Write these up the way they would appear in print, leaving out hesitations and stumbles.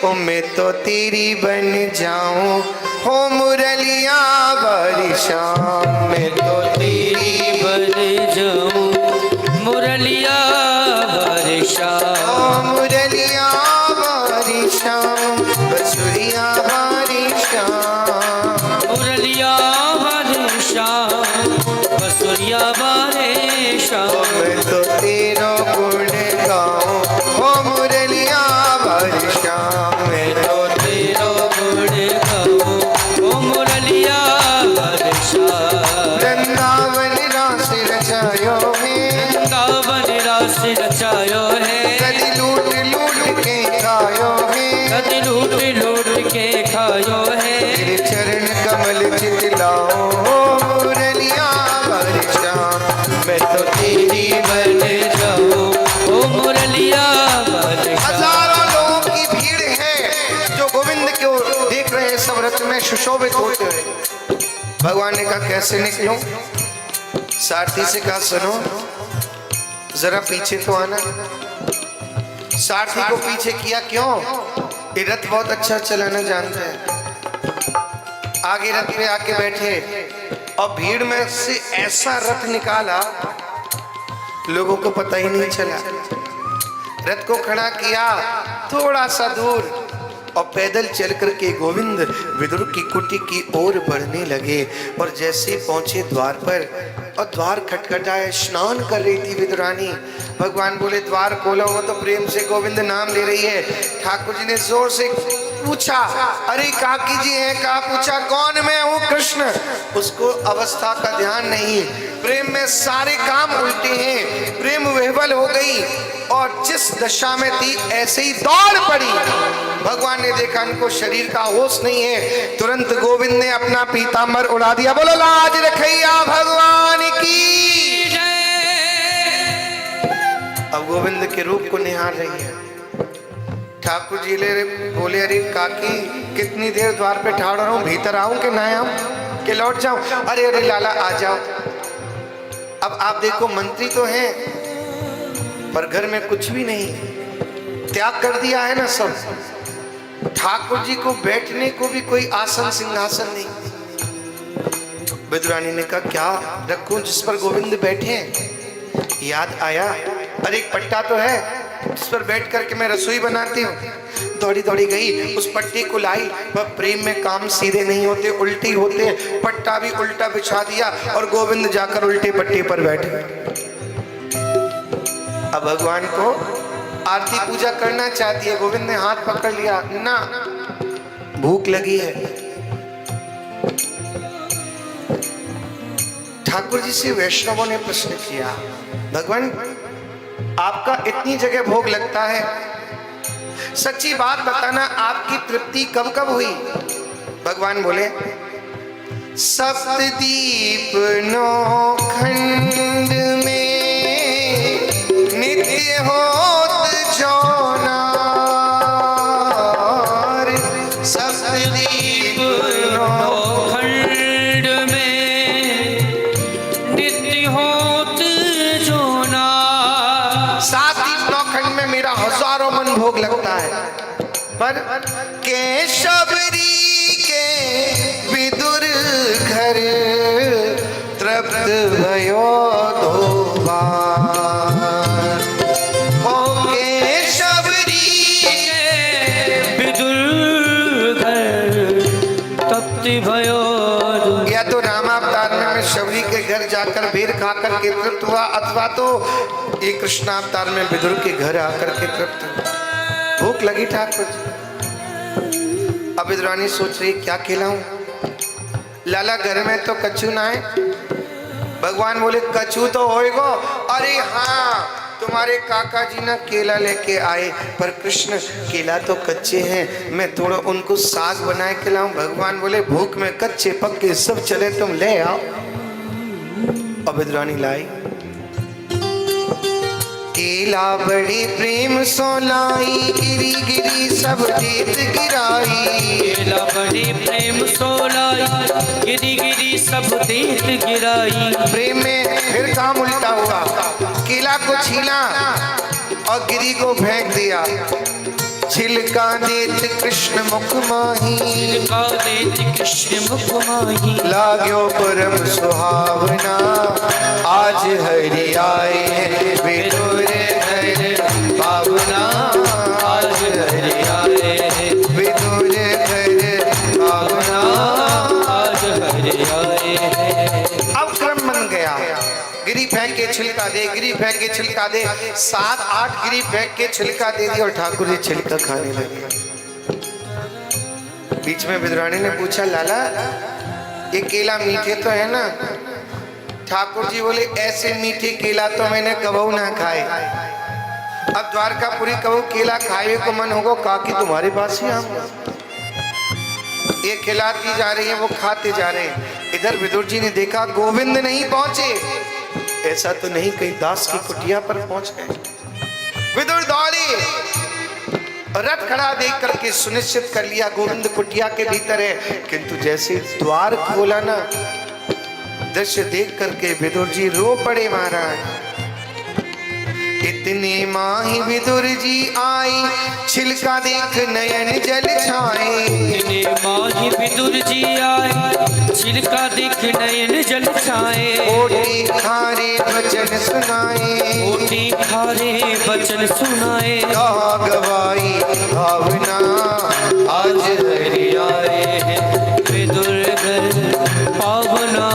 ओ मैं तो तेरी बन जाऊं हो मुरलिया वाली शाम, मैं तो तेरी बन जाऊं मुरलिया वाली शाम, ओ मुरलिया वाली शाम, बसुरिया वाली शाम, मुरलिया वाली शाम, बसुरिया वाली शाम। मैं तो तेरा गुण गाऊं हो मुरलिया वाली शाम, मैं तो तेरा गुण गाऊं ओ मुरलिया वाली शाम। वृंदावन रास रचायो है, वृंदावन रास रचायो है, कदी लूट लूट के खायो है, कदी लूट लूट के खायो है। तेरे चरण कमल चितलाओ हो मुरलिया वाली शाम, मैं तो तेरी बन जाऊं ओ मुरलिया वाली शाम। हजारों लोगों की भीड़ है जो गोविंद को देख रहे हैं, सब रथ में सुशोभित होते हुए। भगवान ने कहा कैसे निकलूं? सारथी से कहा सुनो जरा पीछे तो आना। सारथी को पीछे किया, क्यों? ये रथ बहुत अच्छा चलाना जानता है। आगे रथ पे आके बैठे और भीड़ में से ऐसा रथ निकाला लोगों को पता ही नहीं चला। रथ को खड़ा किया थोड़ा सा दूर और पैदल चल करके गोविंद विदुर की कुटी की ओर बढ़ने लगे। और जैसे ही पहुंचे द्वार पर और द्वार खटखटाए, स्नान कर रही थी विदुरानी। भगवान बोले द्वार खोलो, वो तो प्रेम से गोविंद नाम ले रही है। ठाकुर जी ने जोर से पूछा, अरे काकी जी हैं? कहा पूछा कौन? मैं हूँ कृष्ण। उसको अवस्था का ध्यान नहीं, प्रेम में सारे काम उल्टे हैं। प्रेम विह्वल हो गई और जिस दशा में थी ऐसे ही दौड़ पड़ी। भगवान ने देखा इनको शरीर का होश नहीं है, तुरंत गोविंद ने अपना पीतांबर उड़ा दिया। बोलो लाज रखैया भगवान की जय। अब गोविंद के रूप को निहार रही है। ठाकुर जी ले बोले, अरे काकी कितनी देर द्वार पे ठाड़ रहा हूँ, भीतर आऊं कि ना आऊं कि लौट जाऊं? अरे अरे लाला आ जाओ। अब आप देखो मंत्री तो हैं पर घर में कुछ भी नहीं, त्याग कर दिया है ना सब। ठाकुर जी को बैठने को भी कोई आसन सिंहासन नहीं। विदुरानी ने कहा क्या रखूं जिस पर गोविंद बैठे हैं? याद आया, अरे एक पट्टा तो है जिस पर बैठ करके मैं रसोई बनाती हूँ। दौड़ी दौड़ी गई, उस पट्टी को लाई। वह प्रेम में काम सीधे नहीं होते, उल्टी होते। पट्टा भी उल्टा बिछा दिया और गोविंद जाकर उल्टे पट्टी पर बैठे। अब भगवान को आरती पूजा करना चाहती है, गोविंद ने हाथ पकड़ लिया, ना भूख लगी है। ठाकुर जी से वैष्णवों ने प्रश्न किया, भगवान आपका इतनी जगह भोग लगता है, सच्ची बात बताना आपकी तृप्ति कब कब हुई? भगवान बोले सप्तदीप नौखंड में नित्य होत जौनार। सप्तदीप नौखंड में नित्य होत जौनार। सात दीप नौखंड में मेरा हजारों मन भोग लगता है, पर केशवरी के विदुर घर तृप्त भयो दो बार। ओ केशवरी के विदुर घर तृप्त भयो। या तो रामावतार में मैं शबरी के घर जाकर बेर खाकर के तृप्त हुआ, अथवा तो ये कृष्णावतार में विदुर के घर आकर के तृप्त हुआ। भूख लगी ठाकुर जी। अब विदुरानी सोच रही क्या खिलाऊं? लाला घर में तो कछू ना है। भगवान बोले कछू तो होएगो। अरे हाँ तुम्हारे काका जी ना केला लेके आए, पर कृष्ण केला तो कच्चे हैं, मैं थोड़ा उनको साग बनाए खिलाऊं। भगवान बोले भूख में कच्चे पक्के सब चले, तुम ले आओ। अब विदुरानी लाई केला बड़े प्रेम सो लाई, गिरी गिरी सब देत गिराई। केला बड़े प्रेम सो लाई, गिरी गिरी सब देत गिराई। प्रेम में फिर काम उल्टा हुआ, केला को छीला और गिरी को फेंक दिया। छिलका देत कृष्ण मुख माही, छिलका देत कृष्ण मुख माही। लाग्यो परम सुहावना, आज हरि आए हैं विदुर घर पावना, आज हरि आए हैं विदुर घर पावना। आज हरि आए हैं। अब क्रम बन गया, गिरी फेंक के छिलका दे, गिरी फेंक के छिलका दे, 7-8 गिरी फेंक के छिलका दे दी और ठाकुर जी छिलका खाने लगे। बीच में विद्राणी ने पूछा, लाला ये केला मीठे तो है ना? ठाकुर जी बोले, ऐसे मीठे केला तो मैंने कबहू ना खाए। अब द्वारकापुरी कबहू केला खाए को मन होगा, काकी तुम्हारे पास ही आऊंगा। ये खिलाती जा रही है, वो खाते जा रहे हैं। इधर विदुर जी ने देखा गोविंद नहीं पहुंचे, ऐसा तो नहीं कहीं दास की कुटिया पर पहुंच गए। विदुर दौड़े, रथ खड़ा देख करके सुनिश्चित कर लिया गोविंद कुटिया के भीतर है। किंतु जैसे द्वार खोला ना, दृश्य देख करके विदुर जी रो पड़े महाराज। इतने माही विदुर जी आई, छिलका देख नयन जल छाए। इतने माही विदुर जी आए, छिलका देख नयन जल छाए। कोटि खारे वचन सुनाए, कोटि खारे वचन सुनाए। कहा गवाई भावना, आज हरि आए हैं विदुर घर पावना,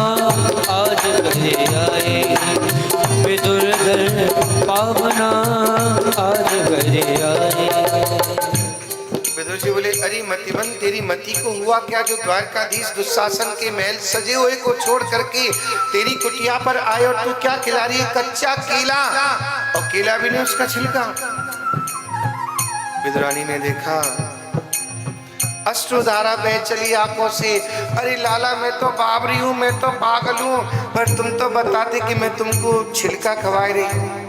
आज हरि आए हैं विदुर घर पावना, आज हरि आए। विदुर जी बोले, अरे मतिमन तेरी मति को हुआ क्या, जो द्वारकाधीश दुशासन के महल सजे हुए को छोड़ करके तेरी कुटिया पर आए और तू क्या खिला रही है? कच्चा केला, और केला भी नहीं उसका छिलका। विदुरानी ने देखा, अश्रुधारा बह चली आंखों से। अरे लाला मैं तो बाबरी हूं, मैं तो पागल हूं, पर तुम तो बताते कि मैं तुमको छिलका खवाई रही हूं।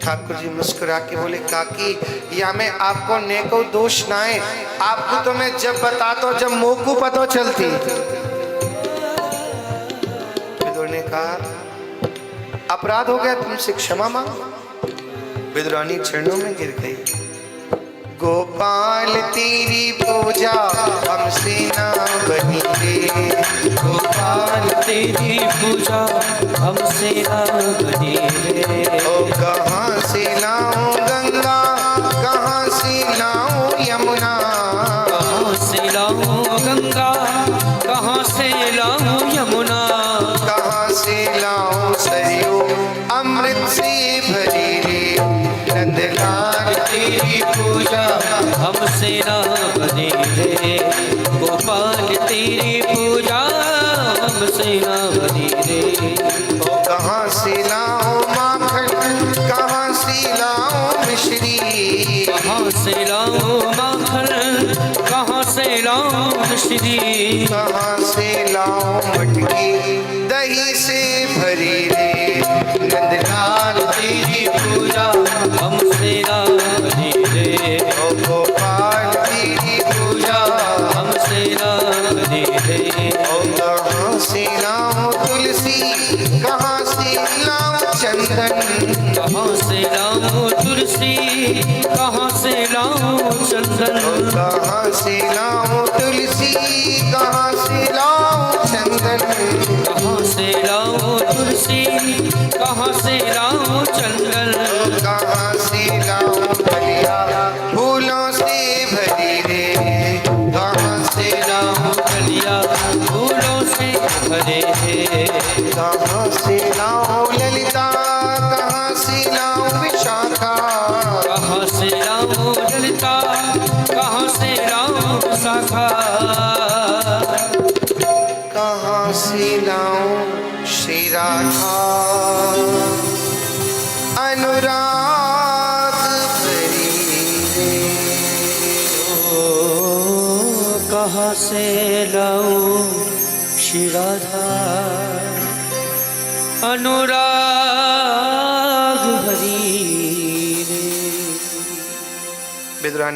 ठाकुर जी मुस्कुरा के बोले, काकी या मैं आपको नेको दोष ना है, आपको तो मैं जब बताता जब मोकू पतो चलती। विदुर ने कहा, अपराध हो गया, तुमसे क्षमा मांगो। विदुरानी चरणों में गिर गई। गोपाल तेरी पूजा हमसे ना बनी रे, गोपाल तेरी पूजा हमसे ना बनी रे। ओ कहाँ से लाऊं गंगा, कहाँ से लाऊं यमुना, कहाँ से लाऊं गंगा, कहाँ से लाऊं यमुना, कहाँ से लाऊं सरयू अमृत से भरी रे। नंदलाल तेरी पूजा हमसे ना बनी रे, गोपाल तेरी पूजा हमसे ना बनी रे। ओ कहाँ से लाऊं माखन, कहाँ से लाऊं मिश्री, कहाँ से लाऊं माखन, कहाँ से लाऊं मिश्री, कहाँ से लाऊं मटकी दही से भरी रे। नंदलाल तेरी पूजा हमसे ना बनी रे, ओ गोपाल तेरी पूजा हमसे ना बनी रे। ओ कहाँ से लाऊं तुलसी, कहाँ से लाऊं चंदन, कहाँ से लाऊं तुलसी, कहाँ से लाऊं चंदन, कहाँ से लाऊं तुलसी, कहाँ से लाऊं चंदन, कहाँ से लाऊं तुलसी, कहाँ से लाऊं चंदन, कहाँ से लाऊं कलिया फूलों से भरी रे। कहाँ से लाऊं कलिया फूलों से भरे रे। कहाँ से लाऊं ललिता, कहाँ से लाऊं विशाखा, कहाँ से लाऊं ललिता, कहाँ से लाऊं विशाखा, कहाँ से लाऊं श्री राधा अनुराग भरी रे। ओ कहाँ से लाऊं श्री राधा अनुराग भरी रे। विद्रानी